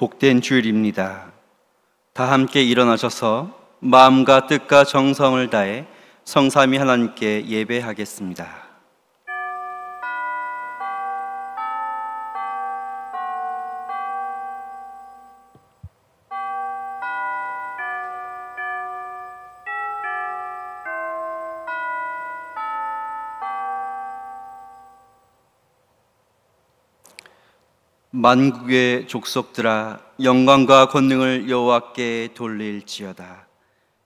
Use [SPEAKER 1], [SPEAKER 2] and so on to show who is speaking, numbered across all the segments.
[SPEAKER 1] 복된 주일입니다. 다 함께 일어나셔서 마음과 뜻과 정성을 다해 성삼위 하나님께 예배하겠습니다. 만국의 족속들아, 영광과 권능을 여호와께 돌릴지어다.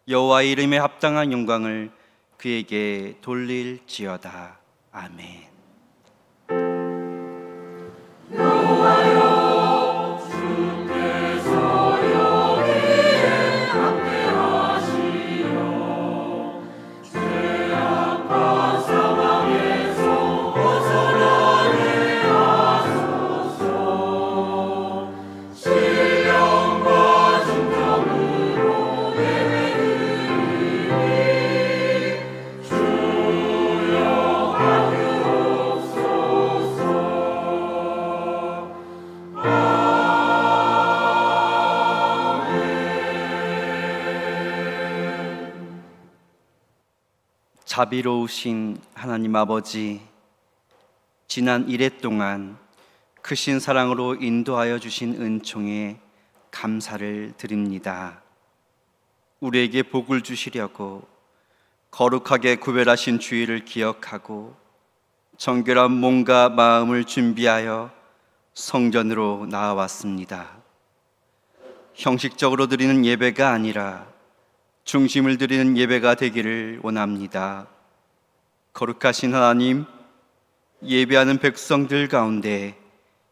[SPEAKER 1] 여호와의 이름에 합당한 영광을 그에게 돌릴지어다. 아멘. 여호와여, 자비로우신 하나님 아버지, 지난 1회 동안 크신 사랑으로 인도하여 주신 은총에 감사를 드립니다. 우리에게 복을 주시려고 거룩하게 구별하신 주일을 기억하고 정결한 몸과 마음을 준비하여 성전으로 나아왔습니다. 형식적으로 드리는 예배가 아니라 중심을 드리는 예배가 되기를 원합니다. 거룩하신 하나님, 예배하는 백성들 가운데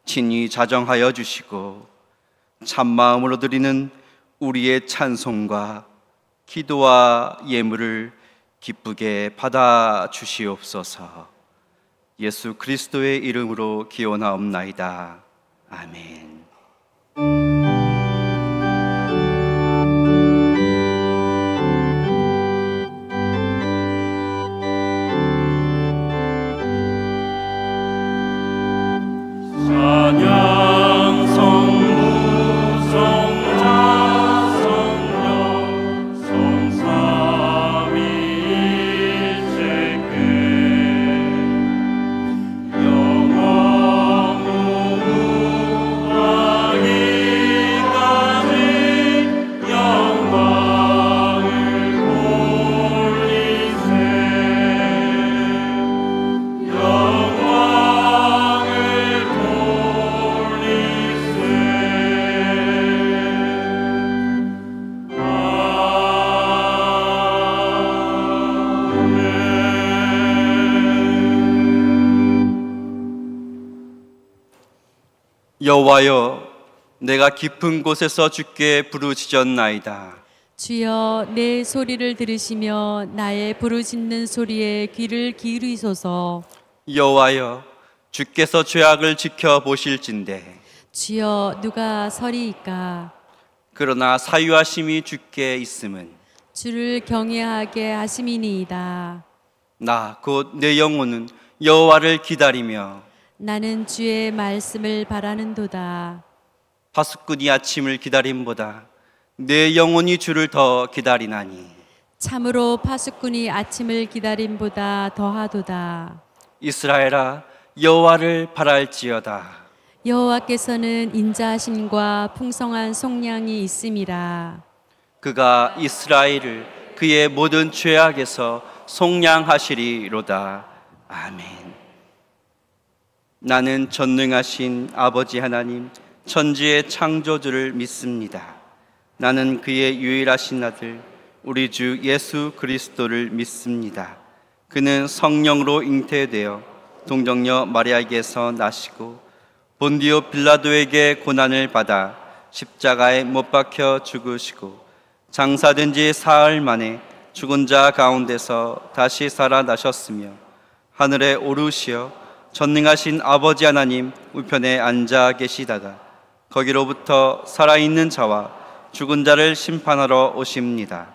[SPEAKER 1] 친히 자정하여 주시고 참마음으로 드리는 우리의 찬송과 기도와 예물을 기쁘게 받아 주시옵소서. 예수 그리스도의 이름으로 기원하옵나이다. 아멘. 여호와여, 내가 깊은 곳에서 주께 부르짖었나이다.
[SPEAKER 2] 주여, 내 소리를 들으시며 나의 부르짖는 소리에 귀를 기울이소서.
[SPEAKER 1] 여호와여, 주께서 죄악을 지켜보실진대.
[SPEAKER 2] 주여, 누가 서리이까?
[SPEAKER 1] 그러나 사유하심이 주께 있음은
[SPEAKER 2] 주를 경외하게 하심이니이다.
[SPEAKER 1] 나 곧 내 영혼은 여호와를 기다리며
[SPEAKER 2] 나는 주의 말씀을 바라는도다.
[SPEAKER 1] 파수꾼이 아침을 기다림보다 내 영혼이 주를 더 기다리나니
[SPEAKER 2] 참으로 파수꾼이 아침을 기다림보다 더하도다.
[SPEAKER 1] 이스라엘아, 여호와를 바랄지어다.
[SPEAKER 2] 여호와께서는 인자하심과 풍성한 속량이 있음이라.
[SPEAKER 1] 그가 이스라엘을 그의 모든 죄악에서 속량하시리로다. 아멘. 나는 전능하신 아버지 하나님, 천지의 창조주를 믿습니다. 나는 그의 유일하신 아들 우리 주 예수 그리스도를 믿습니다. 그는 성령으로 잉태되어 동정녀 마리아에게서 나시고 본디오 빌라도에게 고난을 받아 십자가에 못 박혀 죽으시고 장사된 지 사흘 만에 죽은 자 가운데서 다시 살아나셨으며 하늘에 오르시어 전능하신 아버지 하나님 우편에 앉아 계시다가 거기로부터 살아있는 자와 죽은 자를 심판하러 오십니다.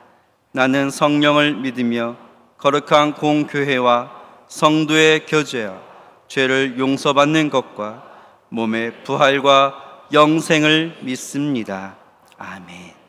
[SPEAKER 1] 나는 성령을 믿으며 거룩한 공교회와 성도의 교제와 죄를 용서받는 것과 몸의 부활과 영생을 믿습니다. 아멘.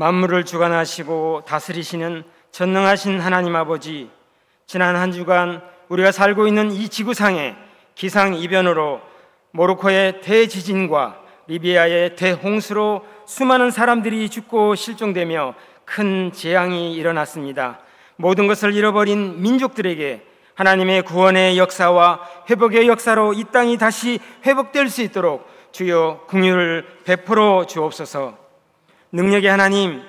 [SPEAKER 3] 만물을 주관하시고 다스리시는 전능하신 하나님 아버지, 지난 한 주간 우리가 살고 있는 이 지구상에 기상이변으로 모로코의 대지진과 리비아의 대홍수로 수많은 사람들이 죽고 실종되며 큰 재앙이 일어났습니다. 모든 것을 잃어버린 민족들에게 하나님의 구원의 역사와 회복의 역사로 이 땅이 다시 회복될 수 있도록 주여 긍휼을 베풀어 주옵소서. 능력의 하나님,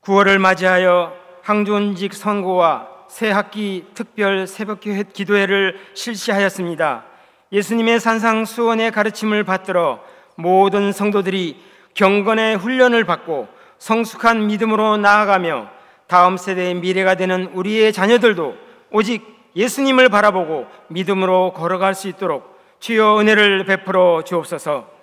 [SPEAKER 3] 9월을 맞이하여 항존직 선고와 새학기 특별 새벽 기도회를 실시하였습니다. 예수님의 산상수원의 가르침을 받들어 모든 성도들이 경건의 훈련을 받고 성숙한 믿음으로 나아가며 다음 세대의 미래가 되는 우리의 자녀들도 오직 예수님을 바라보고 믿음으로 걸어갈 수 있도록 주여 은혜를 베풀어 주옵소서.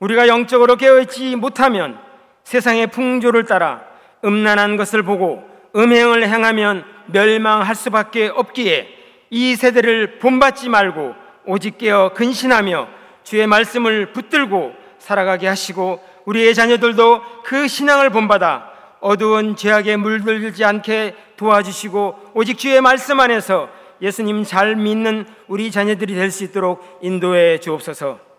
[SPEAKER 3] 우리가 영적으로 깨어있지 못하면 세상의 풍조를 따라 음란한 것을 보고 음행을 행하면 멸망할 수밖에 없기에 이 세대를 본받지 말고 오직 깨어 근신하며 주의 말씀을 붙들고 살아가게 하시고 우리의 자녀들도 그 신앙을 본받아 어두운 죄악에 물들지 않게 도와주시고 오직 주의 말씀 안에서 예수님 잘 믿는 우리 자녀들이 될 수 있도록 인도해 주옵소서.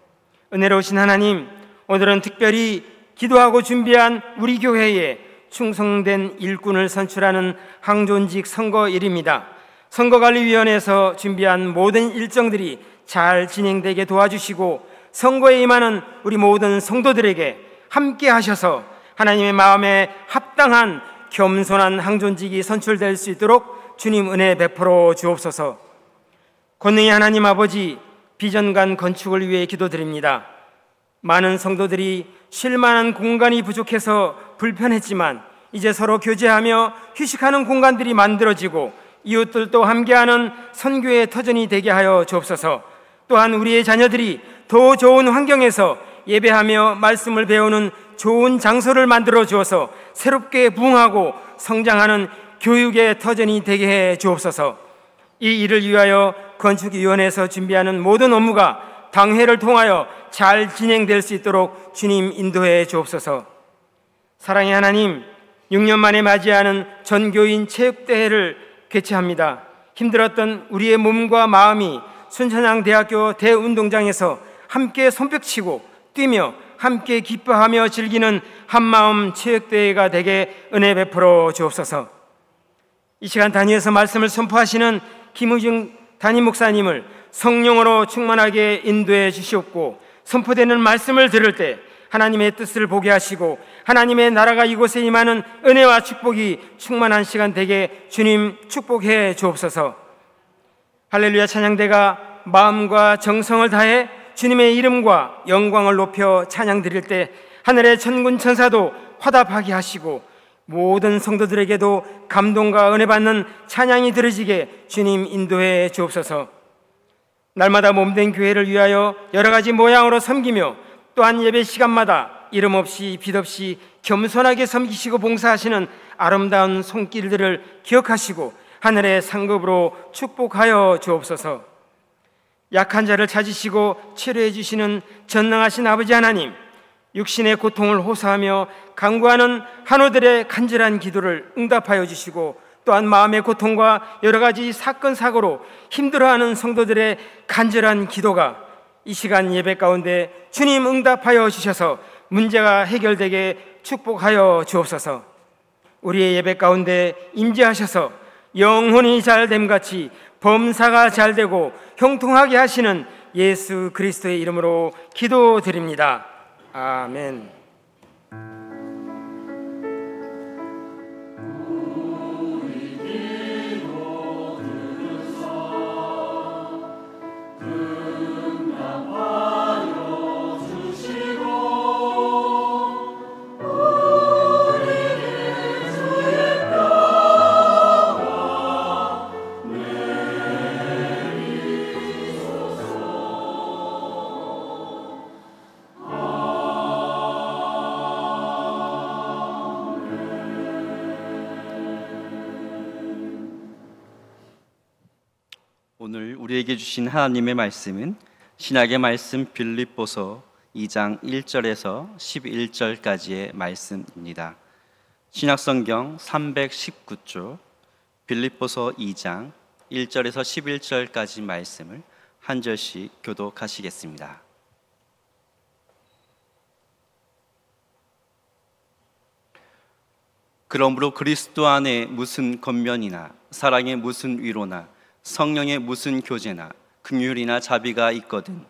[SPEAKER 3] 은혜로우신 하나님, 오늘은 특별히 기도하고 준비한 우리 교회에 충성된 일꾼을 선출하는 항존직 선거일입니다. 선거관리위원회에서 준비한 모든 일정들이 잘 진행되게 도와주시고 선거에 임하는 우리 모든 성도들에게 함께 하셔서 하나님의 마음에 합당한 겸손한 항존직이 선출될 수 있도록 주님 은혜 베풀어 주옵소서. 권능의 하나님 아버지, 비전관 건축을 위해 기도드립니다. 많은 성도들이 쉴 만한 공간이 부족해서 불편했지만 이제 서로 교제하며 휴식하는 공간들이 만들어지고 이웃들도 함께하는 선교의 터전이 되게 하여 주옵소서. 또한 우리의 자녀들이 더 좋은 환경에서 예배하며 말씀을 배우는 좋은 장소를 만들어 주어서 새롭게 부흥하고 성장하는 교육의 터전이 되게 해 주옵소서. 이 일을 위하여 건축위원회에서 준비하는 모든 업무가 당회를 통하여 잘 진행될 수 있도록 주님 인도해 주옵소서. 사랑의 하나님, 6년 만에 맞이하는 전교인 체육대회를 개최합니다. 힘들었던 우리의 몸과 마음이 순천향대학교 대운동장에서 함께 손뼉치고 뛰며 함께 기뻐하며 즐기는 한마음 체육대회가 되게 은혜 베풀어 주옵소서. 이 시간 단위에서 말씀을 선포하시는 김우중 담임 목사님을 성령으로 충만하게 인도해 주시옵고, 선포되는 말씀을 들을 때 하나님의 뜻을 보게 하시고 하나님의 나라가 이곳에 임하는 은혜와 축복이 충만한 시간 되게 주님 축복해 주옵소서. 할렐루야 찬양대가 마음과 정성을 다해 주님의 이름과 영광을 높여 찬양 드릴 때 하늘의 천군 천사도 화답하게 하시고 모든 성도들에게도 감동과 은혜 받는 찬양이 들어지게 주님 인도해 주옵소서. 날마다 몸된 교회를 위하여 여러 가지 모양으로 섬기며 또한 예배 시간마다 이름 없이 빛 없이 겸손하게 섬기시고 봉사하시는 아름다운 손길들을 기억하시고 하늘의 상급으로 축복하여 주옵소서. 약한 자를 찾으시고 치료해 주시는 전능하신 아버지 하나님, 육신의 고통을 호소하며 간구하는 한우들의 간절한 기도를 응답하여 주시고 또한 마음의 고통과 여러 가지 사건 사고로 힘들어하는 성도들의 간절한 기도가 이 시간 예배 가운데 주님 응답하여 주셔서 문제가 해결되게 축복하여 주옵소서. 우리의 예배 가운데 임재하셔서 영혼이 잘됨같이 범사가 잘되고 형통하게 하시는 예수 그리스도의 이름으로 기도드립니다. 아멘.
[SPEAKER 1] 오늘 우리에게 주신 하나님의 말씀은 신약의 말씀 빌립보서 2장 1절에서 11절까지의 말씀입니다. 신약성경 319쪽 빌립보서 2장 1절에서 11절까지 말씀을 한 절씩 교독하시겠습니다. 그러므로 그리스도 안에 무슨 권면이나 사랑의 무슨 위로나 성령의 무슨 교제나 긍휼이나 자비가 있거든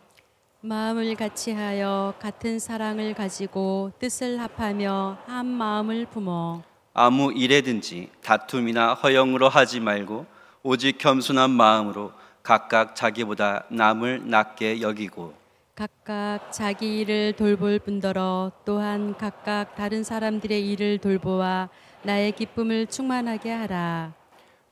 [SPEAKER 2] 마음을 같이하여 같은 사랑을 가지고 뜻을 합하며 한 마음을 품어
[SPEAKER 1] 아무 일에든지 다툼이나 허영으로 하지 말고 오직 겸손한 마음으로 각각 자기보다 남을 낮게 여기고
[SPEAKER 2] 각각 자기 일을 돌볼 뿐더러 또한 각각 다른 사람들의 일을 돌보아 나의 기쁨을 충만하게 하라.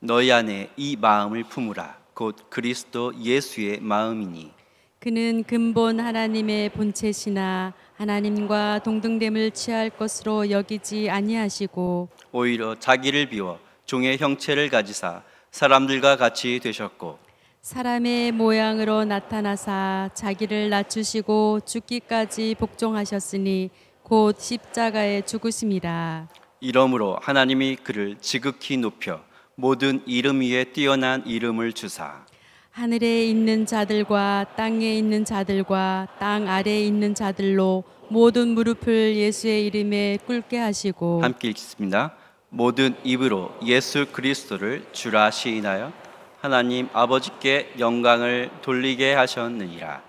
[SPEAKER 1] 너희 안에 이 마음을 품으라. 곧 그리스도 예수의 마음이니
[SPEAKER 2] 그는 근본 하나님의 본체시나 하나님과 동등됨을 취할 것으로 여기지 아니하시고
[SPEAKER 1] 오히려 자기를 비워 종의 형체를 가지사 사람들과 같이 되셨고
[SPEAKER 2] 사람의 모양으로 나타나사 자기를 낮추시고 죽기까지 복종하셨으니 곧 십자가에 죽으심이라.
[SPEAKER 1] 이러므로 하나님이 그를 지극히 높여 모든 이름 위에 뛰어난 이름을 주사
[SPEAKER 2] 하늘에 있는 자들과 땅에 있는 자들과 땅 아래에 있는 자들로 모든 무릎을 예수의 이름에 꿇게 하시고
[SPEAKER 1] 함께 읽겠습니다. 모든 입으로 예수 그리스도를 주라 시인하여 하나님 아버지께 영광을 돌리게 하셨느니라.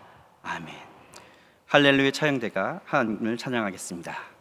[SPEAKER 1] 아멘. 할렐루야 찬양대가 하나님을 찬양하겠습니다.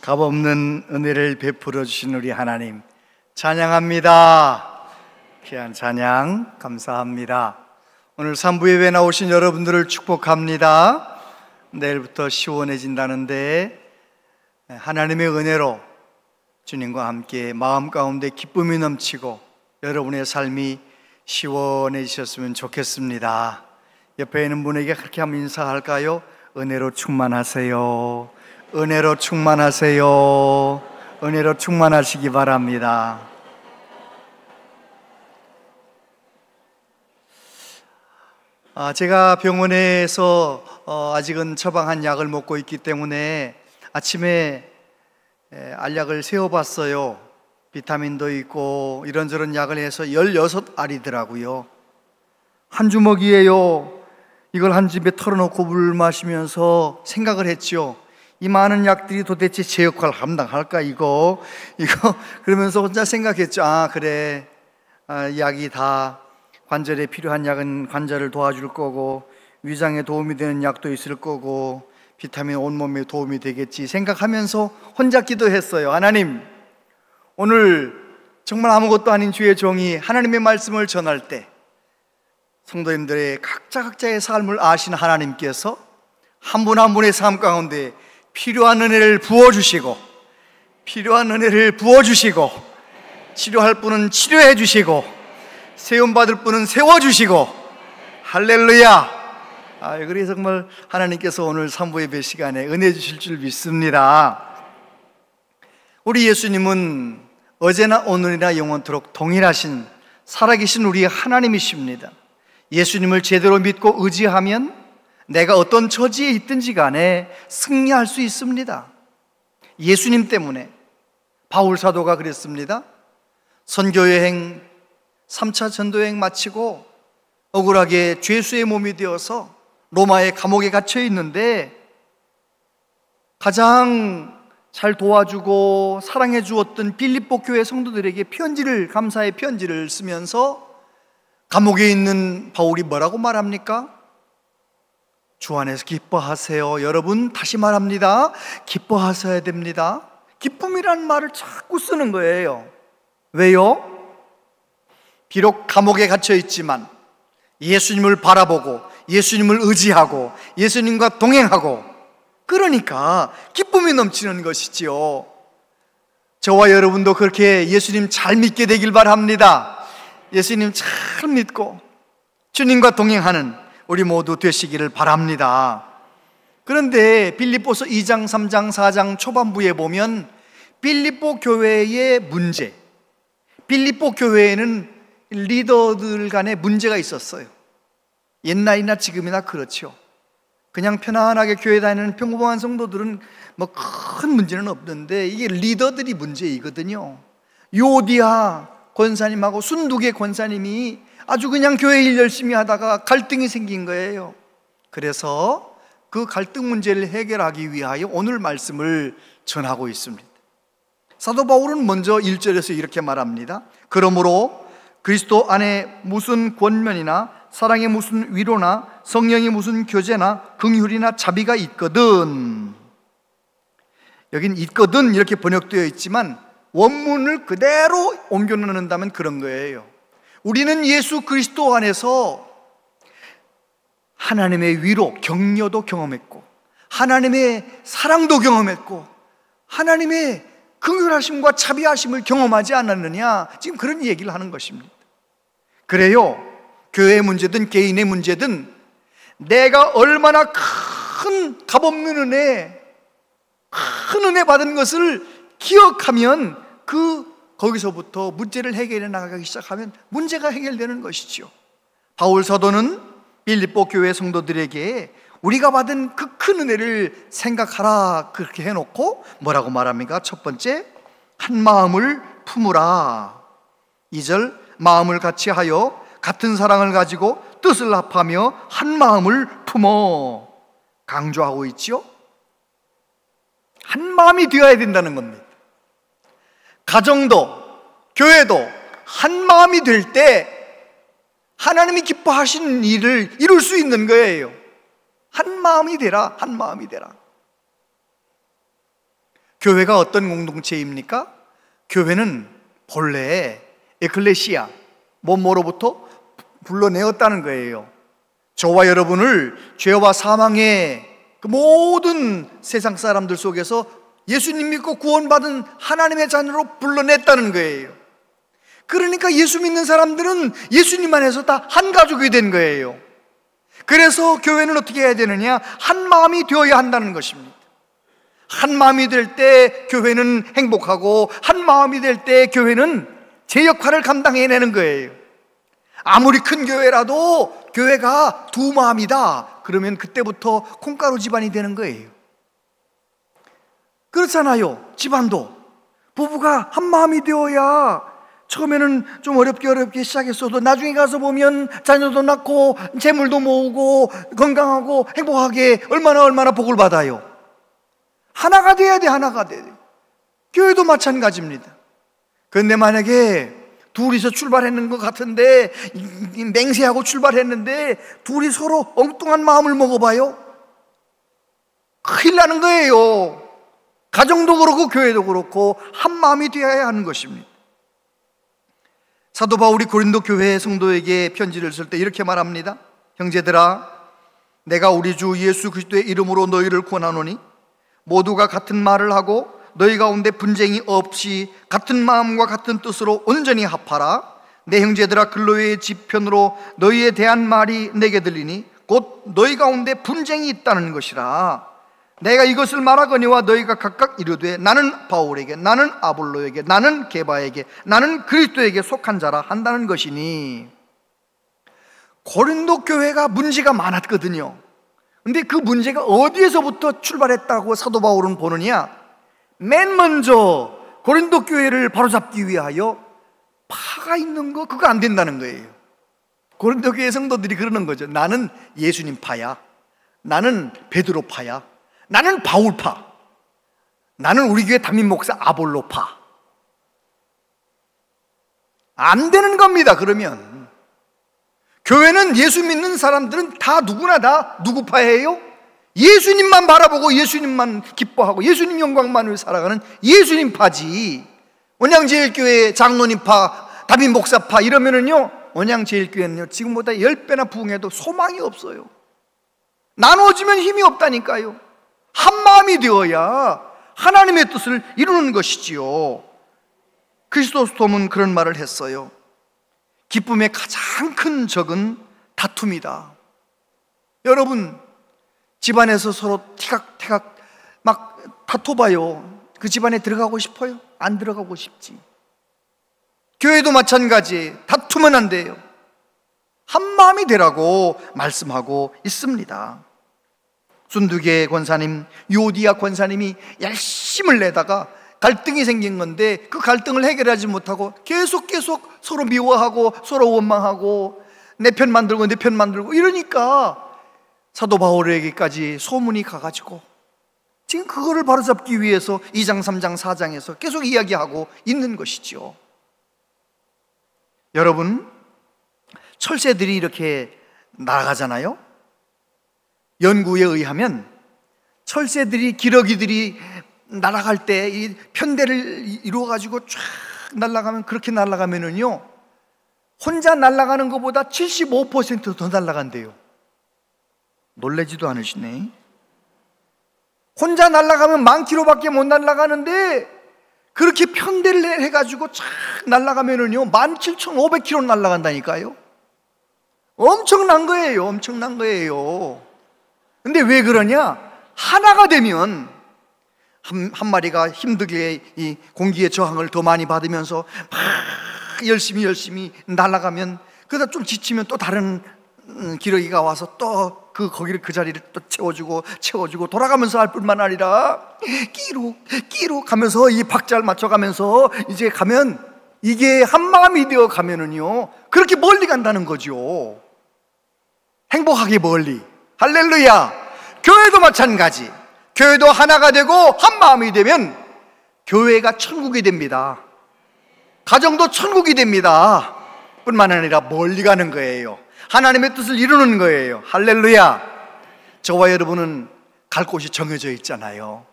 [SPEAKER 4] 값없는 은혜를 베풀어 주신 우리 하나님 찬양합니다. 귀한 찬양 감사합니다. 오늘 3부 예배 나오신 여러분들을 축복합니다. 내일부터 시원해진다는데 하나님의 은혜로 주님과 함께 마음 가운데 기쁨이 넘치고 여러분의 삶이 시원해지셨으면 좋겠습니다. 옆에 있는 분에게 그렇게 한번 인사할까요? 은혜로 충만하세요. 은혜로 충만하세요. 은혜로 충만하시기 바랍니다. 제가 병원에서 아직은 처방한 약을 먹고 있기 때문에 아침에 알약을 세어봤어요. 비타민도 있고 이런저런 약을 해서 16알이더라고요. 한 주먹이에요. 이걸 한 집에 털어놓고 물 마시면서 생각을 했죠. 이 많은 약들이 도대체 제 역할을 감당할까 이거 그러면서 혼자 생각했죠. 그래, 약이 다 관절에 필요한 약은 관절을 도와줄 거고 위장에 도움이 되는 약도 있을 거고 비타민 온몸에 도움이 되겠지 생각하면서 혼자 기도했어요. 하나님, 오늘 정말 아무것도 아닌 주의 종이 하나님의 말씀을 전할 때 성도님들의 각자의 삶을 아신 하나님께서 한 분 한 분의 삶 가운데 필요한 은혜를 부어주시고 치료할 분은 치료해 주시고 세움받을 분은 세워주시고 할렐루야. 그래서 정말 하나님께서 오늘 3부 예배 시간에 은혜 주실 줄 믿습니다. 우리 예수님은 어제나 오늘이나 영원토록 동일하신 살아계신 우리 하나님이십니다. 예수님을 제대로 믿고 의지하면 내가 어떤 처지에 있든지 간에 승리할 수 있습니다. 예수님 때문에 바울 사도가 그랬습니다. 선교여행 3차 전도여행 마치고 억울하게 죄수의 몸이 되어서 로마의 감옥에 갇혀 있는데 가장 잘 도와주고 사랑해 주었던 빌립보 교회 성도들에게 감사의 편지를 쓰면서 감옥에 있는 바울이 뭐라고 말합니까? 주 안에서 기뻐하세요. 여러분, 다시 말합니다. 기뻐하셔야 됩니다. 기쁨이라는 말을 자꾸 쓰는 거예요. 왜요? 비록 감옥에 갇혀 있지만 예수님을 바라보고 예수님을 의지하고 예수님과 동행하고, 그러니까 기쁨이 넘치는 것이지요. 저와 여러분도 그렇게 예수님 잘 믿게 되길 바랍니다. 예수님 잘 믿고 주님과 동행하는 우리 모두 되시기를 바랍니다. 그런데 빌립보서 2장, 3장, 4장 초반부에 보면 빌립보 교회의 문제, 빌립보 교회에는 리더들 간에 문제가 있었어요. 옛날이나 지금이나 그렇죠. 그냥 편안하게 교회 다니는 평범한 성도들은 뭐 큰 문제는 없는데 이게 리더들이 문제이거든요. 요디아 권사님하고 순두계 권사님이 아주 그냥 교회 일 열심히 하다가 갈등이 생긴 거예요. 그래서 그 갈등 문제를 해결하기 위하여 오늘 말씀을 전하고 있습니다. 사도 바울은 먼저 1절에서 이렇게 말합니다. 그러므로 그리스도 안에 무슨 권면이나 사랑의 무슨 위로나 성령의 무슨 교제나 긍휼이나 자비가 있거든. 여긴 있거든 이렇게 번역되어 있지만 원문을 그대로 옮겨 놓는다면 그런 거예요. 우리는 예수 그리스도 안에서 하나님의 위로, 격려도 경험했고 하나님의 사랑도 경험했고 하나님의 긍휼하심과 자비하심을 경험하지 않았느냐, 지금 그런 얘기를 하는 것입니다. 그래요, 교회의 문제든 개인의 문제든 내가 얼마나 큰 값없는 은혜, 큰 은혜 받은 것을 기억하면 거기서부터 문제를 해결해 나가기 시작하면 문제가 해결되는 것이죠. 바울 사도는 빌립보 교회 성도들에게 우리가 받은 그 큰 은혜를 생각하라 그렇게 해놓고 뭐라고 말합니까? 첫 번째, 한 마음을 품으라. 2절, 마음을 같이 하여 같은 사랑을 가지고 뜻을 합하며 한 마음을 품어 강조하고 있지요. 한 마음이 되어야 된다는 겁니다. 가정도 교회도 한 마음이 될 때 하나님이 기뻐하시는 일을 이룰 수 있는 거예요. 한 마음이 되라, 한 마음이 되라. 교회가 어떤 공동체입니까? 교회는 본래 에클레시아, 뭐뭐로부터 불러내었다는 거예요. 저와 여러분을 죄와 사망의 그 모든 세상 사람들 속에서 예수님 믿고 구원받은 하나님의 자녀로 불러냈다는 거예요. 그러니까 예수 믿는 사람들은 예수님 안에서 다 한 가족이 된 거예요. 그래서 교회는 어떻게 해야 되느냐? 한 마음이 되어야 한다는 것입니다. 한 마음이 될 때 교회는 행복하고, 한 마음이 될 때 교회는 제 역할을 감당해내는 거예요. 아무리 큰 교회라도 교회가 두 마음이다 그러면 그때부터 콩가루 집안이 되는 거예요. 그렇잖아요. 집안도 부부가 한 마음이 되어야, 처음에는 좀 어렵게 시작했어도 나중에 가서 보면 자녀도 낳고 재물도 모으고 건강하고 행복하게 얼마나 복을 받아요. 하나가 돼야 돼. 하나가 돼야 돼. 교회도 마찬가지입니다. 그런데 만약에 둘이서 출발했는 것 같은데, 맹세하고 출발했는데 둘이 서로 엉뚱한 마음을 먹어봐요. 큰일 나는 거예요. 가정도 그렇고 교회도 그렇고 한 마음이 되어야 하는 것입니다. 사도 바울이 고린도 교회 성도에게 편지를 쓸 때 이렇게 말합니다. 형제들아, 내가 우리 주 예수 그리스도의 이름으로 너희를 권하노니 모두가 같은 말을 하고 너희 가운데 분쟁이 없이 같은 마음과 같은 뜻으로 온전히 합하라. 내 형제들아, 근로의 지편으로 너희에 대한 말이 내게 들리니 곧 너희 가운데 분쟁이 있다는 것이라. 내가 이것을 말하거니와 너희가 각각 이르되 나는 바울에게, 나는 아볼로에게, 나는 게바에게, 나는 그리스도에게 속한 자라 한다는 것이니. 고린도 교회가 문제가 많았거든요. 근데 그 문제가 어디에서부터 출발했다고 사도 바울은 보느냐? 맨 먼저 고린도 교회를 바로잡기 위하여 파가 있는 거, 그거 안 된다는 거예요. 고린도 교회 성도들이 그러는 거죠. 나는 예수님 파야, 나는 베드로 파야, 나는 바울파, 나는 우리 교회 담임 목사 아볼로파. 안 되는 겁니다. 그러면 교회는, 예수 믿는 사람들은 다 누구나 다 누구 파예요? 예수님만 바라보고 예수님만 기뻐하고 예수님 영광만을 살아가는 예수님 파지. 원양제일교회 장로님 파, 담임 목사 파 이러면은요, 원양제일교회는요 지금보다 10배나 부흥해도 소망이 없어요. 나눠지면 힘이 없다니까요. 한 마음이 되어야 하나님의 뜻을 이루는 것이지요. 크리스토스톰은 그런 말을 했어요. 기쁨의 가장 큰 적은 다툼이다. 여러분, 집안에서 서로 티각태각 막 다퉈봐요. 그 집안에 들어가고 싶어요? 안 들어가고 싶지. 교회도 마찬가지. 다투면 안 돼요. 한 마음이 되라고 말씀하고 있습니다. 순두계 권사님, 요디야 권사님이 열심을 내다가 갈등이 생긴 건데, 그 갈등을 해결하지 못하고 계속 서로 미워하고 서로 원망하고 내 편 만들고 내 편 만들고 이러니까 사도 바울에게까지 소문이 가가지고 지금 그거를 바로잡기 위해서 2장, 3장, 4장에서 계속 이야기하고 있는 것이죠. 여러분, 철새들이 이렇게 날아가잖아요. 연구에 의하면 철새들이, 기러기들이 날아갈 때 이 편대를 이루어가지고 쫙 날아가면, 그렇게 날아가면은요 혼자 날아가는 것보다 75% 더 날아간대요. 놀라지도 않으시네. 혼자 날아가면 10,000km밖에 못 날아가는데 그렇게 편대를 해가지고 쫙 날아가면은요 17,500km 날아간다니까요. 엄청난 거예요. 엄청난 거예요. 근데 왜 그러냐? 하나가 되면 한 마리가 힘들게 이 공기의 저항을 더 많이 받으면서 막 열심히 날아가면, 그러다 좀 지치면 또 다른 기러기가 와서 또 거기를, 그 자리를 또 채워주고 돌아가면서 할 뿐만 아니라 끼룩 하면서 이 박자를 맞춰가면서 이제 가면, 이게 한 마음이 되어 가면은요 그렇게 멀리 간다는 거죠. 행복하게 멀리. 할렐루야. 교회도 마찬가지. 교회도 하나가 되고 한 마음이 되면 교회가 천국이 됩니다. 가정도 천국이 됩니다. 뿐만 아니라 멀리 가는 거예요. 하나님의 뜻을 이루는 거예요. 할렐루야. 저와 여러분은 갈 곳이 정해져 있잖아요.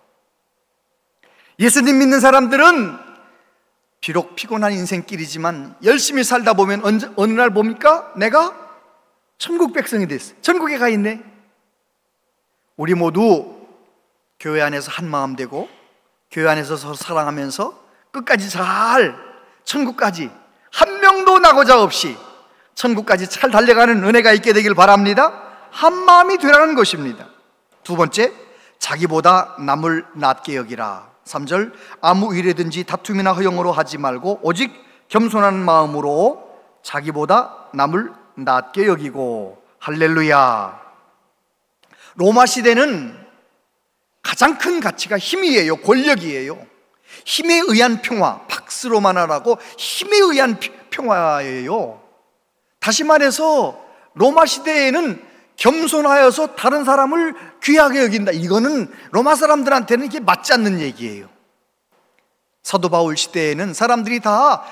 [SPEAKER 4] 예수님 믿는 사람들은 비록 피곤한 인생길이지만 열심히 살다 보면 어느 날 봅니까? 내가 천국 백성이 됐어요. 천국에 가 있네. 우리 모두 교회 안에서 한 마음 되고 교회 안에서 서로 사랑하면서 끝까지 잘 천국까지 한 명도 나고자 없이 천국까지 잘 달려가는 은혜가 있게 되길 바랍니다. 한 마음이 되라는 것입니다. 두 번째, 자기보다 남을 낮게 여기라. 3절, 아무 일이든지 다툼이나 허영으로 하지 말고 오직 겸손한 마음으로 자기보다 남을 낮게 여기고. 할렐루야. 로마 시대는 가장 큰 가치가 힘이에요. 권력이에요. 힘에 의한 평화, 팍스 로마나라고 힘에 의한 평화예요. 다시 말해서 로마 시대에는 겸손하여서 다른 사람을 귀하게 여긴다. 이거는 로마 사람들한테는 이게 맞지 않는 얘기예요. 사도 바울 시대에는 사람들이 다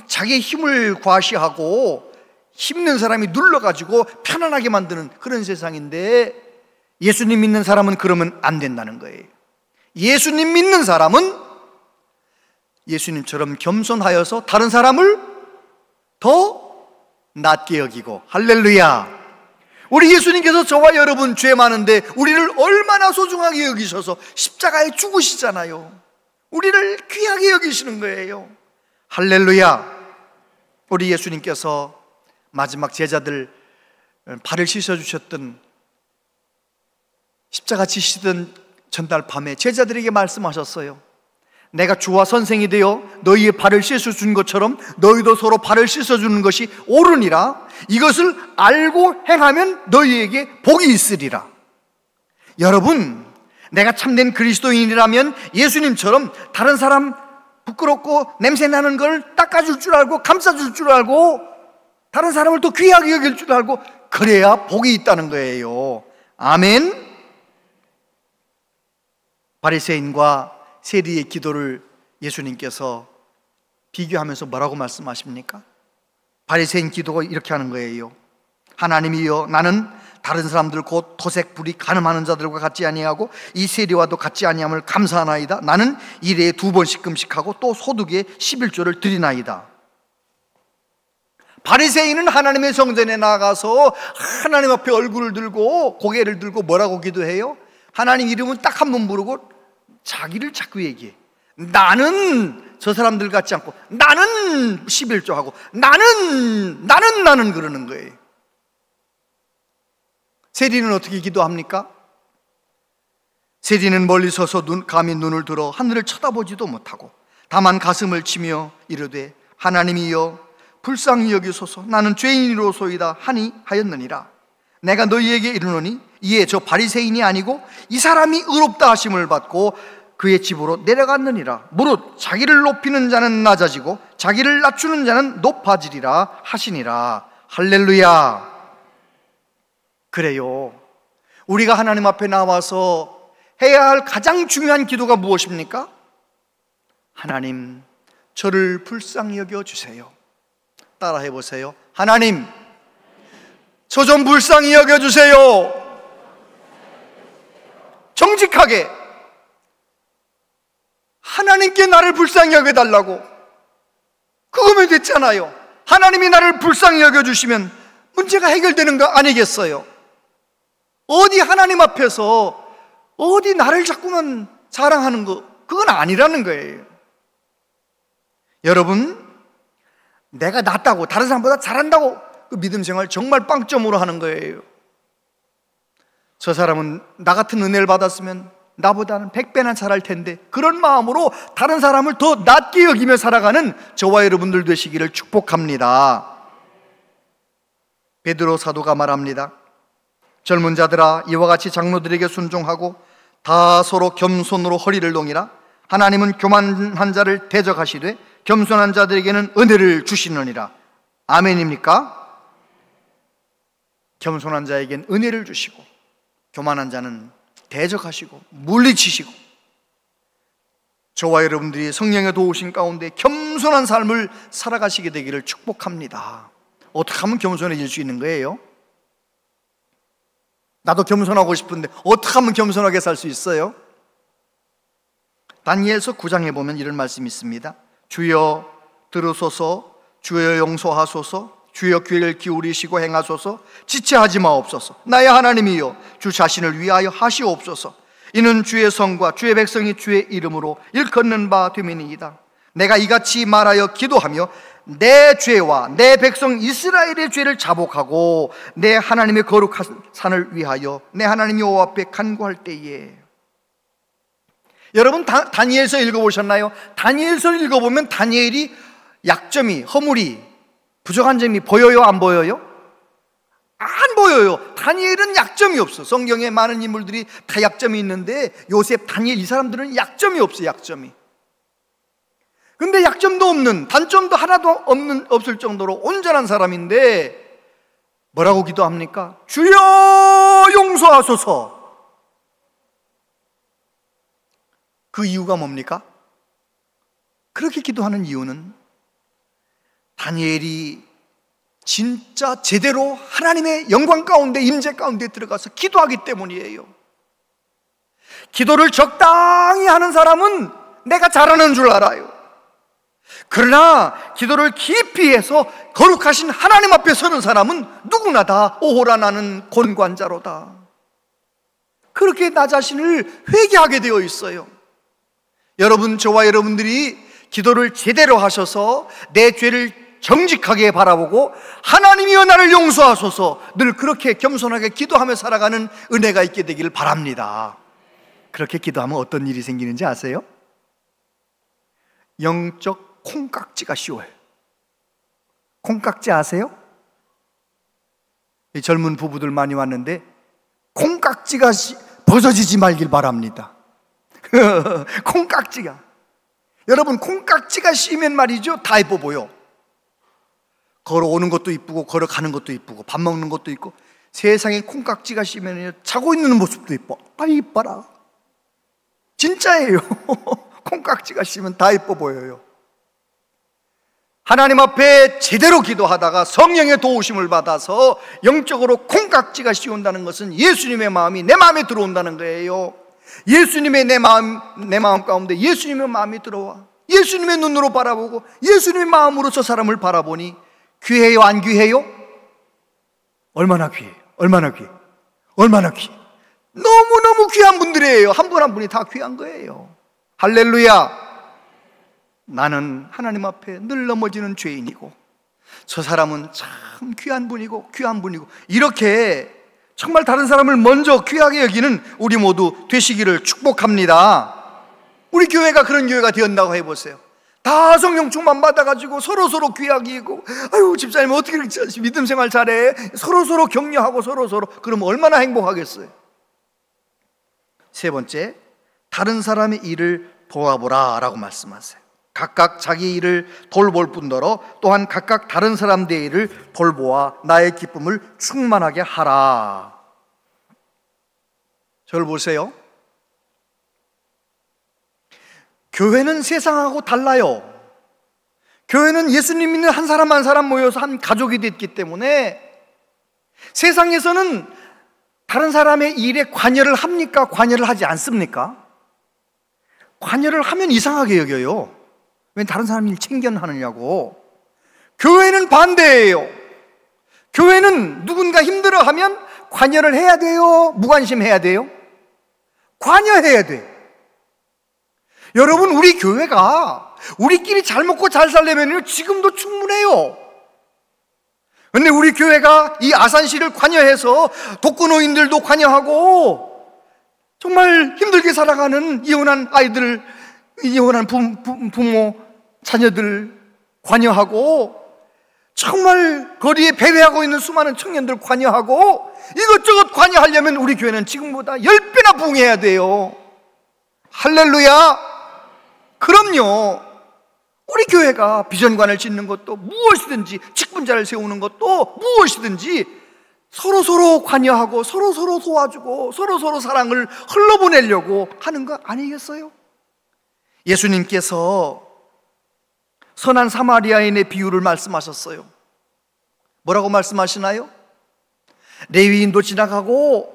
[SPEAKER 4] 자기의 힘을 과시하고 힘있는 사람이 눌러가지고 편안하게 만드는 그런 세상인데, 예수님 믿는 사람은 그러면 안 된다는 거예요. 예수님 믿는 사람은 예수님처럼 겸손하여서 다른 사람을 더 낮게 여기고. 할렐루야. 우리 예수님께서 저와 여러분 죄 많은데 우리를 얼마나 소중하게 여기셔서 십자가에 죽으시잖아요. 우리를 귀하게 여기시는 거예요. 할렐루야. 우리 예수님께서 마지막 제자들 발을 씻어주셨던, 십자가 지시던 전날 밤에 제자들에게 말씀하셨어요. 내가 주와 선생이 되어 너희의 발을 씻어준 것처럼 너희도 서로 발을 씻어주는 것이 옳으니라. 이것을 알고 행하면 너희에게 복이 있으리라. 여러분, 내가 참된 그리스도인이라면 예수님처럼 다른 사람 부끄럽고 냄새나는 걸 닦아줄 줄 알고 감싸줄 줄 알고 다른 사람을 또 귀하게 여길 줄 알고 그래야 복이 있다는 거예요. 아멘. 바리새인과 세리의 기도를 예수님께서 비교하면서 뭐라고 말씀하십니까? 바리새인 기도가 이렇게 하는 거예요. 하나님이여, 나는 다른 사람들 곧 토색 불이 가늠하는 자들과 같지 아니하고 이 세리와도 같지 아니함을 감사하나이다. 나는 일에 2번씩 금식하고 또 소득에 11조를 드리나이다. 바리새인은 하나님의 성전에 나가서 하나님 앞에 얼굴을 들고 고개를 들고 뭐라고 기도해요? 하나님 이름은 딱 한 번 부르고 자기를 자꾸 얘기해. 나는 저 사람들 같지 않고 나는 11조 하고 나는 그러는 거예요. 세리는 어떻게 기도합니까? 세리는 멀리 서서 감히 눈을 들어 하늘을 쳐다보지도 못하고 다만 가슴을 치며 이르되 하나님이여 불쌍히 여기소서. 나는 죄인이로소이다 하니 하였느니라. 내가 너희에게 이르노니 이에 저 바리새인이 아니고 이 사람이 의롭다 하심을 받고 그의 집으로 내려갔느니라. 무릇 자기를 높이는 자는 낮아지고 자기를 낮추는 자는 높아지리라 하시니라. 할렐루야. 그래요, 우리가 하나님 앞에 나와서 해야 할 가장 중요한 기도가 무엇입니까? 하나님, 저를 불쌍히 여겨주세요. 따라해 보세요. 하나님, 저 좀 불쌍히 여겨주세요. 정직하게 하나님께 나를 불쌍히 여겨달라고. 그거면 됐잖아요. 하나님이 나를 불쌍히 여겨주시면 문제가 해결되는 거 아니겠어요? 어디 하나님 앞에서 어디 나를 자꾸만 자랑하는 거, 그건 아니라는 거예요. 여러분, 내가 낫다고 다른 사람보다 잘한다고 그 믿음 생활 정말 빵점으로 하는 거예요. 저 사람은 나 같은 은혜를 받았으면 나보다는 100배나 잘할 텐데, 그런 마음으로 다른 사람을 더 낮게 여기며 살아가는 저와 여러분들 되시기를 축복합니다. 베드로 사도가 말합니다. 젊은 자들아, 이와 같이 장로들에게 순종하고 다 서로 겸손으로 허리를 동이라. 하나님은 교만한 자를 대적하시되 겸손한 자들에게는 은혜를 주시느니라. 아멘입니까? 겸손한 자에겐 은혜를 주시고 교만한 자는 대적하시고 물리치시고, 저와 여러분들이 성령의 도우신 가운데 겸손한 삶을 살아가시게 되기를 축복합니다. 어떻게 하면 겸손해질 수 있는 거예요? 나도 겸손하고 싶은데 어떻게 하면 겸손하게 살 수 있어요? 다니엘서 9장에 보면 이런 말씀이 있습니다. 주여 들으소서, 주여 용서하소서, 주여 귀를 기울이시고 행하소서, 지체하지 마옵소서. 나의 하나님이여, 주 자신을 위하여 하시옵소서. 이는 주의 성과 주의 백성이 주의 이름으로 일컫는 바 됨이니이다. 내가 이같이 말하여 기도하며 내 죄와 내 백성 이스라엘의 죄를 자복하고 내 하나님의 거룩한 산을 위하여 내 하나님 여호와 앞에 간구할 때에. 여러분 다니엘서 읽어보셨나요? 다니엘서 읽어보면 다니엘이 약점이, 허물이, 부족한 점이 보여요? 안 보여요? 안 보여요. 다니엘은 약점이 없어. 성경에 많은 인물들이 다 약점이 있는데 요셉, 다니엘 이 사람들은 약점이 없어요. 약점이. 근데 약점도 없는, 단점도 하나도 없을 정도로 온전한 사람인데 뭐라고 기도합니까? 주여 용서하소서. 그 이유가 뭡니까? 그렇게 기도하는 이유는 다니엘이 진짜 제대로 하나님의 영광 가운데, 임재 가운데 들어가서 기도하기 때문이에요. 기도를 적당히 하는 사람은 내가 잘하는 줄 알아요. 그러나 기도를 깊이 해서 거룩하신 하나님 앞에 서는 사람은 누구나 다 오호라 나는 곤관자로다. 그렇게 나 자신을 회개하게 되어 있어요. 여러분, 저와 여러분들이 기도를 제대로 하셔서 내 죄를 정직하게 바라보고 하나님이여 나를 용서하소서, 늘 그렇게 겸손하게 기도하며 살아가는 은혜가 있게 되기를 바랍니다. 그렇게 기도하면 어떤 일이 생기는지 아세요? 영적 콩깍지가 씌워요. 콩깍지 아세요? 이 젊은 부부들 많이 왔는데 콩깍지가 벗어지지 말길 바랍니다. 콩깍지가, 여러분 콩깍지가 씌면 말이죠, 다 예뻐 보여. 걸어오는 것도 이쁘고 걸어가는 것도 이쁘고 밥 먹는 것도 있고, 세상에 콩깍지가 씌면 자고 있는 모습도 이뻐. 아, 이뻐라. 진짜예요. 콩깍지가 씌면 다 이뻐 보여요. 하나님 앞에 제대로 기도하다가 성령의 도우심을 받아서 영적으로 콩깍지가 씌운다는 것은 예수님의 마음이 내 마음에 들어온다는 거예요. 예수님의 내 마음 가운데 예수님의 마음이 들어와 예수님의 눈으로 바라보고 예수님의 마음으로 저 사람을 바라보니 귀해요, 안 귀해요? 얼마나 귀해요. 얼마나 귀해. 얼마나 귀해. 너무너무 귀한 분들이에요. 한 분 한 분이 다 귀한 거예요. 할렐루야. 나는 하나님 앞에 늘 넘어지는 죄인이고 저 사람은 참 귀한 분이고 귀한 분이고, 이렇게 정말 다른 사람을 먼저 귀하게 여기는 우리 모두 되시기를 축복합니다. 우리 교회가 그런 교회가 되었다고 해보세요. 다 성령 충만 받아가지고 서로서로 귀하게 여기고, 아유 집사님 어떻게 이렇게 믿음 생활 잘해, 서로서로 격려하고 서로서로, 그러면 얼마나 행복하겠어요. 세 번째, 다른 사람의 일을 도와보라 라고 말씀하세요. 각각 자기 일을 돌볼 뿐더러 또한 각각 다른 사람들의 일을 돌보아 나의 기쁨을 충만하게 하라. 저를 보세요. 교회는 세상하고 달라요. 교회는 예수님 믿는 한 사람 한 사람 모여서 한 가족이 됐기 때문에 세상에서는 다른 사람의 일에 관여를 합니까? 관여를 하지 않습니까? 관여를 하면 이상하게 여겨요. 왜 다른 사람 일 챙겨하느냐고. 교회는 반대예요. 교회는 누군가 힘들어하면 관여를 해야 돼요? 무관심해야 돼요? 관여해야 돼. 여러분, 우리 교회가 우리끼리 잘 먹고 잘 살려면 지금도 충분해요. 근데 우리 교회가 이 아산시를 관여해서 독거노인들도 관여하고 정말 힘들게 살아가는 이혼한 아이들, 이혼한 부모, 자녀들 관여하고, 정말 거리에 배회하고 있는 수많은 청년들 관여하고, 이것저것 관여하려면 우리 교회는 지금보다 10배나 부흥해야 돼요. 할렐루야. 그럼요. 우리 교회가 비전관을 짓는 것도 무엇이든지, 직분자를 세우는 것도 무엇이든지 서로서로 관여하고 서로서로 도와주고 서로서로 사랑을 흘러보내려고 하는 거 아니겠어요? 예수님께서 선한 사마리아인의 비유를 말씀하셨어요. 뭐라고 말씀하시나요? 레위인도 지나가고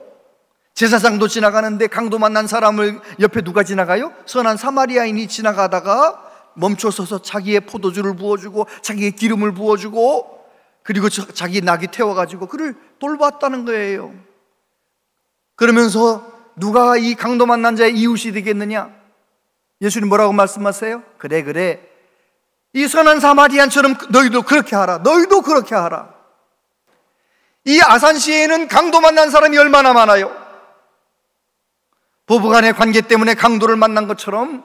[SPEAKER 4] 제사장도 지나가는데 강도 만난 사람을 옆에 누가 지나가요? 선한 사마리아인이 지나가다가 멈춰서서 자기의 포도주를 부어주고 자기의 기름을 부어주고 그리고 자기 낙이 태워가지고 그를 돌봤다는 거예요. 그러면서 누가 이 강도 만난 자의 이웃이 되겠느냐? 예수님 뭐라고 말씀하세요? 그래 이 선한 사마리안처럼 너희도 그렇게 하라. 너희도 그렇게 하라. 이 아산시에는 강도 만난 사람이 얼마나 많아요? 부부간의 관계 때문에 강도를 만난 것처럼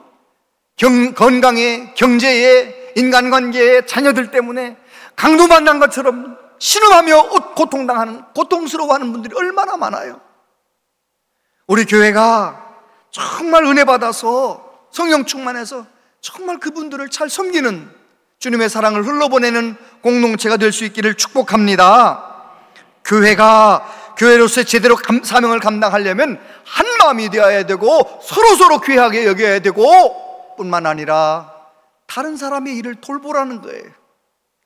[SPEAKER 4] 건강에, 경제에, 인간관계에, 자녀들 때문에 강도 만난 것처럼 신음하며 고통스러워하는 분들이 얼마나 많아요. 우리 교회가 정말 은혜 받아서 성령 충만해서 정말 그분들을 잘 섬기는 주님의 사랑을 흘러보내는 공동체가 될 수 있기를 축복합니다. 교회가 교회로서의 제대로 사명을 감당하려면 한 마음이 되어야 되고 서로서로 귀하게 여겨야 되고 뿐만 아니라 다른 사람의 일을 돌보라는 거예요.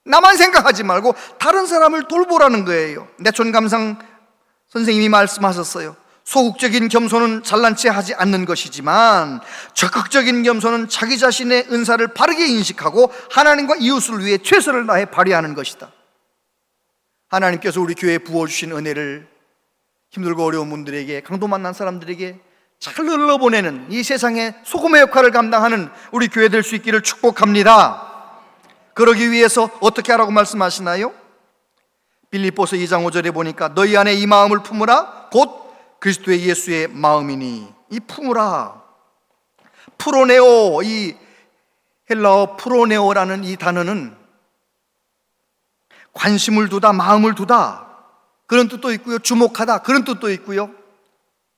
[SPEAKER 4] 나만 생각하지 말고 다른 사람을 돌보라는 거예요. 내촌 감상 선생님이 말씀하셨어요. 소극적인 겸손은 잘난 체 하지 않는 것이지만 적극적인 겸손은 자기 자신의 은사를 바르게 인식하고 하나님과 이웃을 위해 최선을 다해 발휘하는 것이다. 하나님께서 우리 교회에 부어주신 은혜를 힘들고 어려운 분들에게, 강도 만난 사람들에게 잘 흘러보내는 이 세상의 소금의 역할을 감당하는 우리 교회 될 수 있기를 축복합니다. 그러기 위해서 어떻게 하라고 말씀하시나요? 빌립보서 2장 5절에 보니까 너희 안에 이 마음을 품으라 곧 그리스도의 예수의 마음이니. 이 품으라, 프로네오, 이 헬라어 프로네오라는 이 단어는 관심을 두다, 마음을 두다 그런 뜻도 있고요, 주목하다 그런 뜻도 있고요,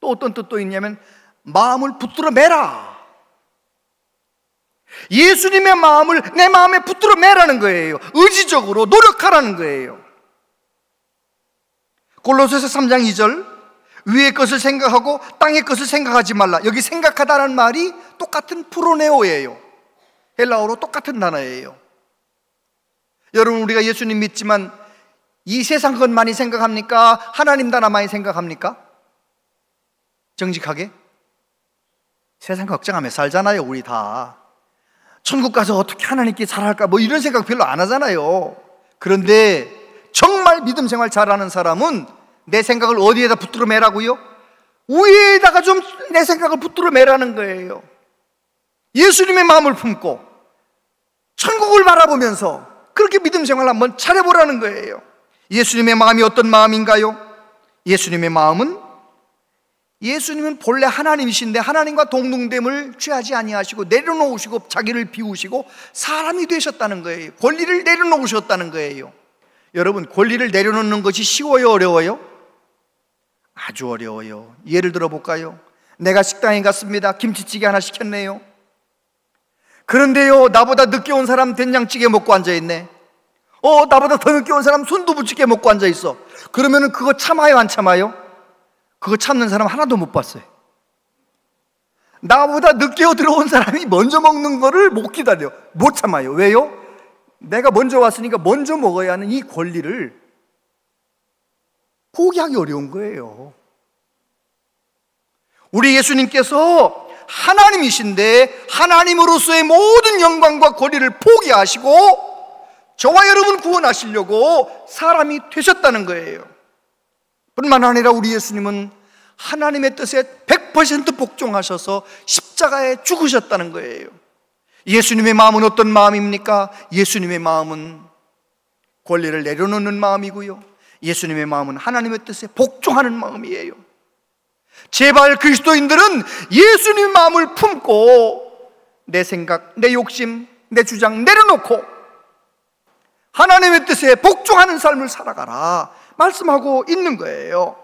[SPEAKER 4] 또 어떤 뜻도 있냐면 마음을 붙들어 매라. 예수님의 마음을 내 마음에 붙들어 매라는 거예요. 의지적으로 노력하라는 거예요. 골로새서 3장 2절 위의 것을 생각하고 땅의 것을 생각하지 말라. 여기 생각하다는 말이 똑같은 프로네오예요. 헬라어로 똑같은 단어예요. 여러분, 우리가 예수님 믿지만 이 세상 것 많이 생각합니까? 하나님 나라 많이 생각합니까? 정직하게 세상 걱정하며 살잖아요. 우리 다 천국 가서 어떻게 하나님께 잘할까 뭐 이런 생각 별로 안 하잖아요. 그런데 정말 믿음 생활 잘하는 사람은 내 생각을 어디에다 붙들어 매라고요? 위에다가 좀 내 생각을 붙들어 매라는 거예요. 예수님의 마음을 품고 천국을 바라보면서 그렇게 믿음 생활을 한번 차려보라는 거예요. 예수님의 마음이 어떤 마음인가요? 예수님의 마음은, 예수님은 본래 하나님이신데 하나님과 동등됨을 취하지 아니하시고 내려놓으시고 자기를 비우시고 사람이 되셨다는 거예요. 권리를 내려놓으셨다는 거예요. 여러분, 권리를 내려놓는 것이 쉬워요, 어려워요? 아주 어려워요. 예를 들어 볼까요? 내가 식당에 갔습니다. 김치찌개 하나 시켰네요. 그런데요, 나보다 늦게 온 사람 된장찌개 먹고 앉아있네. 나보다 더 늦게 온 사람 순두부찌개 먹고 앉아있어. 그러면은 그거 참아요, 안 참아요? 그거 참는 사람 하나도 못 봤어요. 나보다 늦게 들어온 사람이 먼저 먹는 거를 못 기다려. 못 참아요. 왜요? 내가 먼저 왔으니까 먼저 먹어야 하는 이 권리를 포기하기 어려운 거예요. 우리 예수님께서 하나님이신데 하나님으로서의 모든 영광과 권리를 포기하시고 저와 여러분 구원하시려고 사람이 되셨다는 거예요. 뿐만 아니라 우리 예수님은 하나님의 뜻에 100% 복종하셔서 십자가에 죽으셨다는 거예요. 예수님의 마음은 어떤 마음입니까? 예수님의 마음은 권리를 내려놓는 마음이고요, 예수님의 마음은 하나님의 뜻에 복종하는 마음이에요. 제발 그리스도인들은 예수님의 마음을 품고 내 생각, 내 욕심, 내 주장 내려놓고 하나님의 뜻에 복종하는 삶을 살아가라 말씀하고 있는 거예요.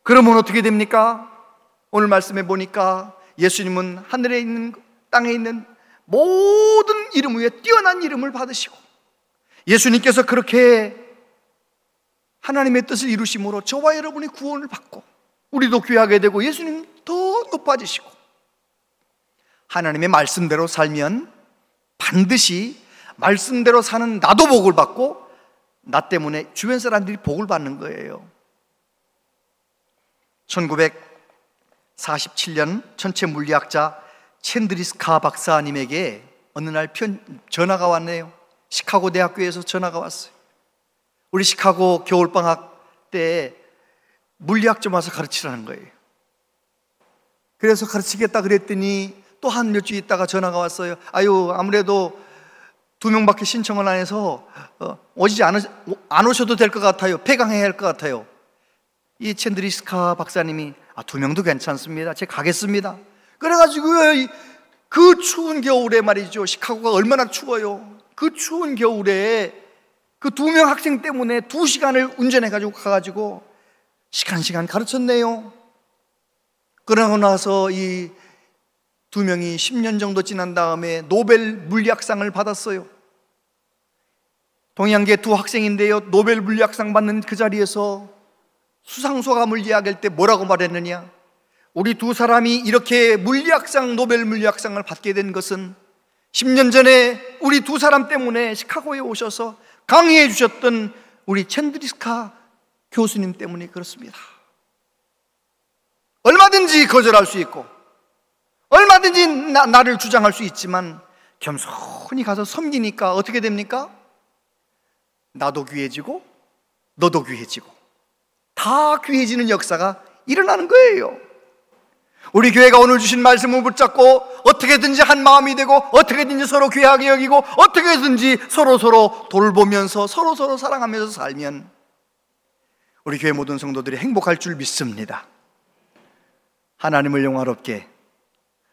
[SPEAKER 4] 그러면 어떻게 됩니까? 오늘 말씀해 보니까 예수님은 하늘에 있는, 땅에 있는 모든 이름 위에 뛰어난 이름을 받으시고 예수님께서 그렇게 하나님의 뜻을 이루심으로 저와 여러분이 구원을 받고 우리도 귀하게 되고 예수님 더 높아지시고 하나님의 말씀대로 살면 반드시 말씀대로 사는 나도 복을 받고 나 때문에 주변 사람들이 복을 받는 거예요. 47년 천체 물리학자 챈드리스카 박사님에게 어느 날 전화가 왔네요. 시카고 대학교에서 전화가 왔어요. 우리 시카고 겨울방학 때 물리학 좀 와서 가르치라는 거예요. 그래서 가르치겠다 그랬더니 또 한 몇 주 있다가 전화가 왔어요. 아무래도 2명밖에 신청을 안 해서 오지 안 오셔도 될 것 같아요. 폐강해야 할 것 같아요. 이 챈드리스카 박사님이 2명도 괜찮습니다. 제가 가겠습니다. 그래가지고 그 추운 겨울에 말이죠. 시카고가 얼마나 추워요. 그 추운 겨울에 그 2명 학생 때문에 2시간을 운전해가지고 가가지고 시간 가르쳤네요. 그러고 나서 이 2명이 10년 정도 지난 다음에 노벨 물리학상을 받았어요. 동양계 2 학생인데요, 노벨 물리학상 받는 그 자리에서 수상소감을 이야기할 때 뭐라고 말했느냐? 우리 2 사람이 이렇게 노벨 물리학상을 받게 된 것은 10년 전에 우리 2 사람 때문에 시카고에 오셔서 강의해 주셨던 우리 챈드리스카 교수님 때문에 그렇습니다. 얼마든지 거절할 수 있고 얼마든지 나를 주장할 수 있지만 겸손히 가서 섬기니까 어떻게 됩니까? 나도 귀해지고 너도 귀해지고 다 귀해지는 역사가 일어나는 거예요. 우리 교회가 오늘 주신 말씀을 붙잡고 어떻게든지 한 마음이 되고 어떻게든지 서로 귀하게 여기고 어떻게든지 서로 돌보면서 서로 사랑하면서 살면 우리 교회 모든 성도들이 행복할 줄 믿습니다. 하나님을 영화롭게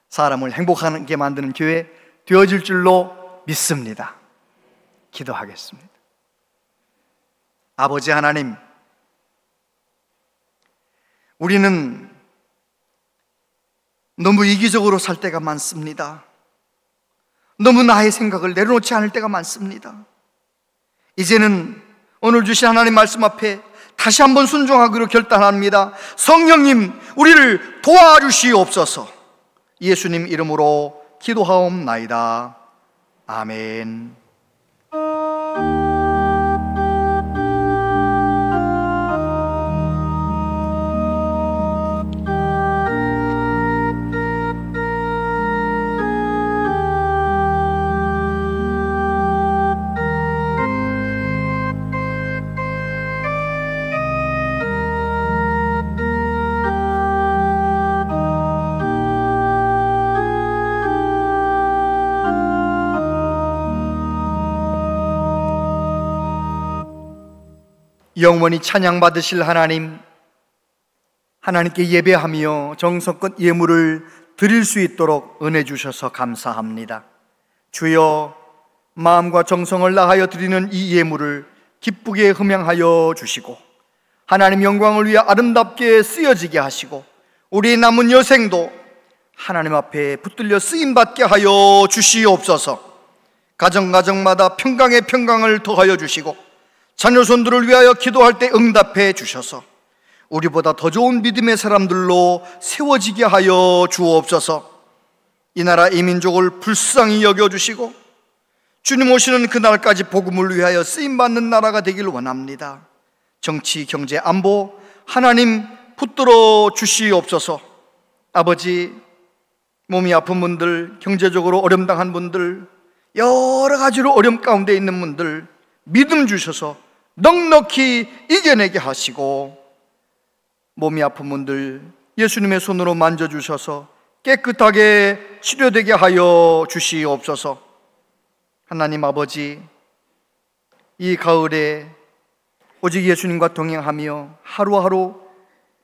[SPEAKER 4] 사람을 행복하게 만드는 교회 되어질 줄로 믿습니다. 기도하겠습니다. 아버지 하나님, 우리는 너무 이기적으로 살 때가 많습니다. 너무 나의 생각을 내려놓지 않을 때가 많습니다. 이제는 오늘 주신 하나님 말씀 앞에 다시 한번 순종하기로 결단합니다. 성령님, 우리를 도와주시옵소서. 예수님 이름으로 기도하옵나이다. 아멘. 영원히 찬양받으실 하나님, 하나님께 예배하며 정성껏 예물을 드릴 수 있도록 은혜 주셔서 감사합니다. 주여, 마음과 정성을 다하여 드리는 이 예물을 기쁘게 흠양하여 주시고 하나님 영광을 위해 아름답게 쓰여지게 하시고 우리 남은 여생도 하나님 앞에 붙들려 쓰임받게 하여 주시옵소서. 가정마다 평강에 평강을 더하여 주시고 자녀손들을 위하여 기도할 때 응답해 주셔서 우리보다 더 좋은 믿음의 사람들로 세워지게 하여 주옵소서. 이 나라 이 민족을 불쌍히 여겨주시고 주님 오시는 그날까지 복음을 위하여 쓰임받는 나라가 되길 원합니다. 정치, 경제, 안보 하나님 붙들어 주시옵소서. 아버지, 몸이 아픈 분들, 경제적으로 어려움당한 분들, 여러 가지로 어려움 가운데 있는 분들 믿음 주셔서 넉넉히 이겨내게 하시고 몸이 아픈 분들 예수님의 손으로 만져주셔서 깨끗하게 치료되게 하여 주시옵소서. 하나님 아버지, 이 가을에 오직 예수님과 동행하며 하루하루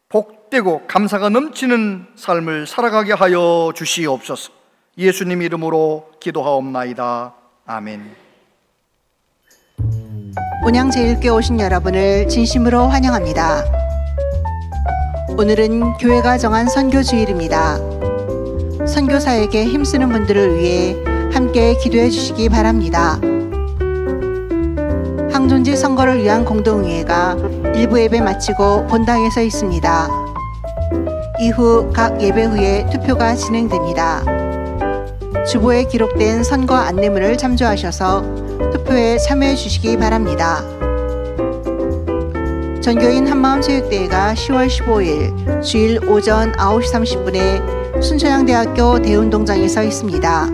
[SPEAKER 4] 복되고 감사가 넘치는 삶을 살아가게 하여 주시옵소서. 예수님 이름으로 기도하옵나이다. 아멘.
[SPEAKER 5] 온양제일교회 오신 여러분을 진심으로 환영합니다. 오늘은 교회가 정한 선교주일입니다. 선교사에게 힘쓰는 분들을 위해 함께 기도해 주시기 바랍니다. 항존지 선거를 위한 공동의회가 일부 예배 마치고 본당에 서 있습니다. 이후 각 예배 후에 투표가 진행됩니다. 주보에 기록된 선거 안내문을 참조하셔서 투표에 참여해 주시기 바랍니다. 전교인 한마음체육대회가 10월 15일 주일 오전 9시 30분에 순천향대학교 대운동장에서 있습니다.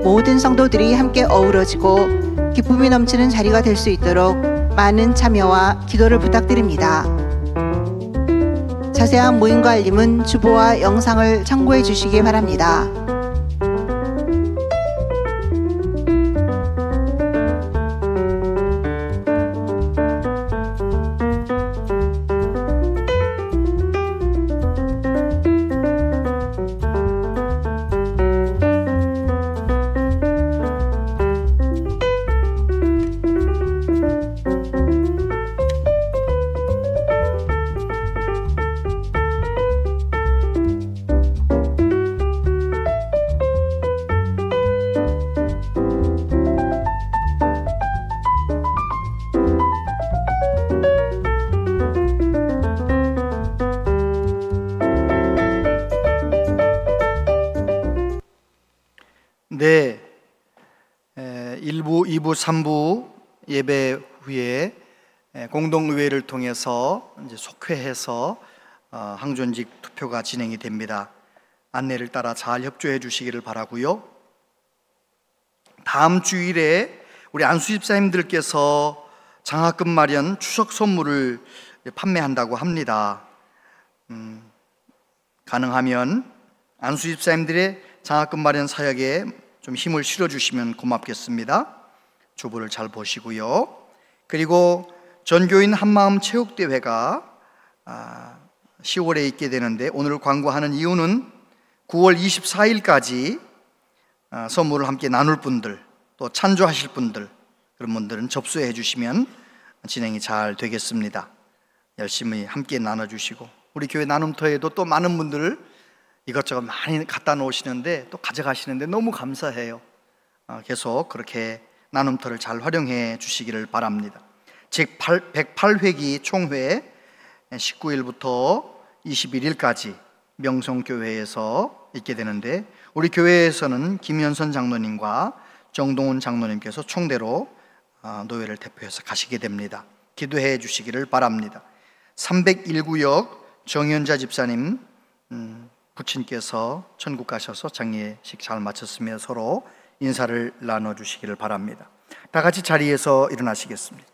[SPEAKER 5] 모든 성도들이 함께 어우러지고 기쁨이 넘치는 자리가 될 수 있도록 많은 참여와 기도를 부탁드립니다. 자세한 모임과 알림은 주보와 영상을 참고해 주시기 바랍니다.
[SPEAKER 4] 네, 1부, 2부, 3부 예배 후에 공동의회를 통해서 이제 속회해서 항존직 투표가 진행이 됩니다. 안내를 따라 잘 협조해 주시기를 바라고요. 다음 주일에 우리 안수 집사님들께서 장학금 마련 추석 선물을 판매한다고 합니다. 가능하면 안수 집사님들의 장학금 마련 사역에 좀 힘을 실어주시면 고맙겠습니다. 주보를 잘 보시고요. 그리고 전교인 한마음 체육대회가 10월에 있게 되는데, 오늘 광고하는 이유는 9월 24일까지 선물을 함께 나눌 분들, 또 찬조하실 분들, 그런 분들은 접수해 주시면 진행이 잘 되겠습니다. 열심히 함께 나눠주시고, 우리 교회 나눔터에도 또 많은 분들 이것저것 많이 갖다 놓으시는데 또 가져가시는데 너무 감사해요. 계속 그렇게 나눔터를 잘 활용해 주시기를 바랍니다. 즉 108회기 총회 19일부터 21일까지 명성교회에서 있게 되는데, 우리 교회에서는 김현선 장로님과 정동훈 장로님께서 총대로 노회를 대표해서 가시게 됩니다. 기도해 주시기를 바랍니다. 301구역 정현자 집사님 부친께서 천국 가셔서 장례식 잘 마쳤으며 서로 인사를 나눠주시기를 바랍니다. 다 같이 자리에서 일어나시겠습니다.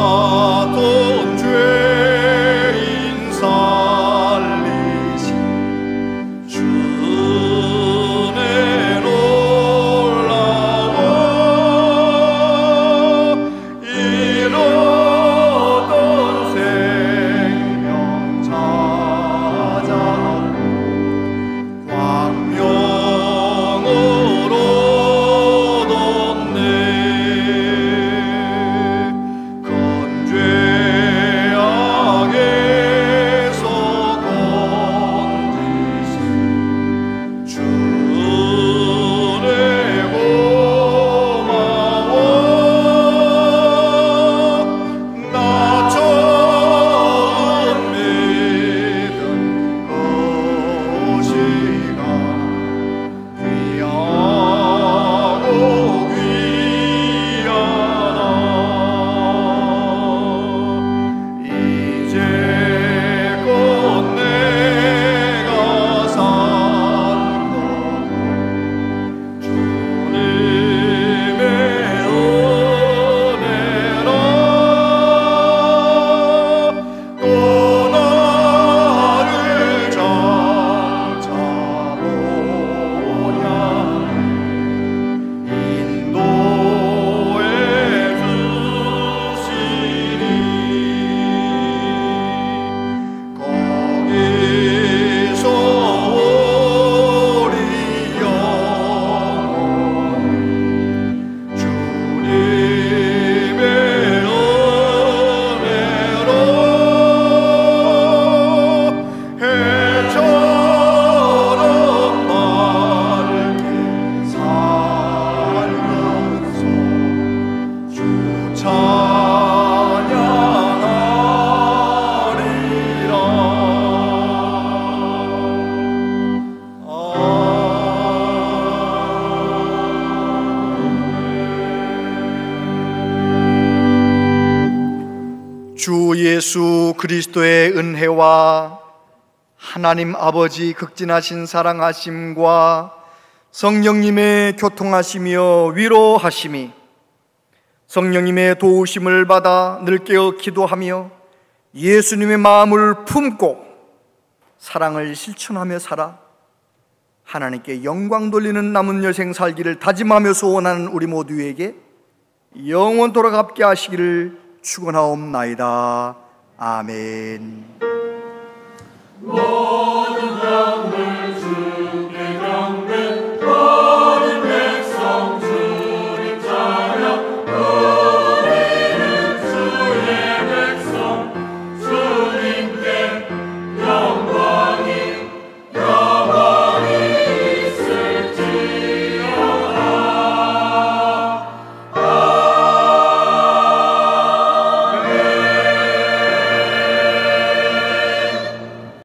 [SPEAKER 6] 나갔던 죄인 살리시 주는 올라와
[SPEAKER 4] 주 예수 그리스도의 은혜와 하나님 아버지 극진하신 사랑하심과 성령님의 교통하시며 위로하심이 성령님의 도우심을 받아 늘 깨어 기도하며 예수님의 마음을 품고 사랑을 실천하며 살아 하나님께 영광 돌리는 남은 여생 살기를 다짐하며 소원하는 우리 모두에게 영원토록 함께 하시기를 축원하옵나이다. 아멘.